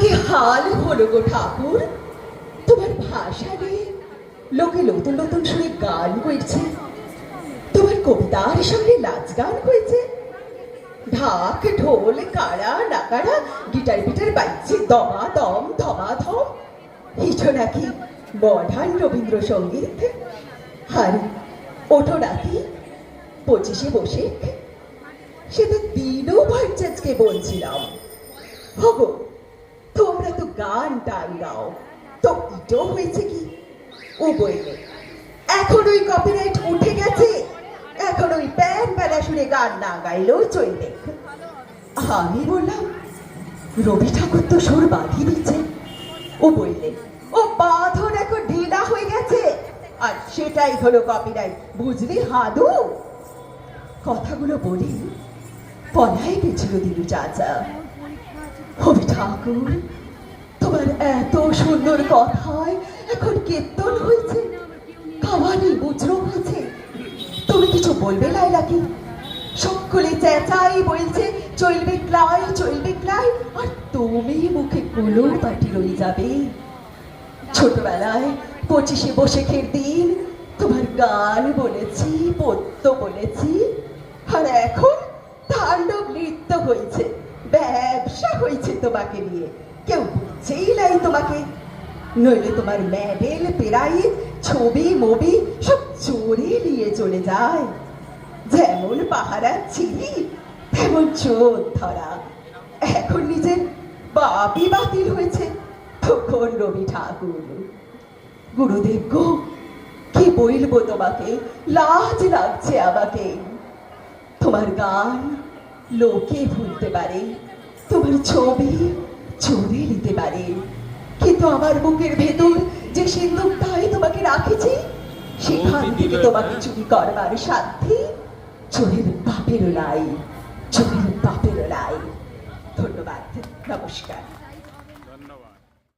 কি হাল হলো গো ঠাকুর, তোমার ভাষা নিয়ে লোকে নতুন নতুন সুরে গান কইছে, তোমার কবিতার সঙ্গে নাচ গান হয়েছে, ঢাক ঢোল কাড়া নাকাড়া গিটার পিটার বাজছে দমা দম ধমাধম। হিছো নাকি মডার্ন রবীন্দ্রসঙ্গীত। আর ওঠো নাকি 25শে বৈশাখ, সে তো দিনও ভট্টাচার্যকে বলছিলাম, হগো তোমরা তো গান টান গাও, তো ইটো হয়েছে কি? ও বললে এখন ওই কপিরাইট উঠে গেছে, এখন ওই প্যান প্যালা শুনে গান না গাইলেও চলবে। আমি বললাম রবি ঠাকুর তো সুর বাঁধিয়ে দিচ্ছে। ও বললে ও বাঁধন এখন ঢিলা হয়ে গেছে, আর সেটাই হলো কপিরাইট, বুঝলি হাদু? কথাগুলো বলি পলাই গেছিল দিলু চাচা। রবি ঠাকুর, তোমার এত সুন্দর কথায় এখন কীর্তন হয়েছে, কাওয়ানি মুচড়ো হয়েছে, তুমি কিছু বলবে লাইলাকি? সকলে চেঁচাই বলছে চলবে ক্লাই চলবে ক্লাই, আর তুমি মুখে কুলোর পাটি রয়ে যাবে। ছোটবেলায় 25শে বৈশাখের দিন তোমার গান বলেছি, পদ্য বলেছি, আর এখন তাণ্ডব নৃত্য হয়েছে, ব্যবসা হয়েছে তোমাকে নিয়ে, কেউ বুঝছেই নাই তোমাকে। নইলে তোমার মেডেল প্রাইজ ছবি মবি সব চোরে নিয়ে চলে যায়। যেমন পাহারা ছিলি তেমন চোর ধরা। এখন নিজের বাপই বাতিল হয়েছে, তখন রবি ঠাকুর। গুরুদেব গো, কি বলবো তোমাকে, লাজ লাগছে আমাকে। তোমার গান লোকে ভুলতে পারে, তোমার ছবি চোরে নিতে পারে, কিন্তু আমার বুকের ভেতর যে সিন্দুকটাই তোমাকে রাখেছি, সেখান থেকে তোমাকে চুরি করবার সাধ্যি চোরের বাপেরও নাই, চোরের বাপেরও নাই। ধন্যবাদ, নমস্কার।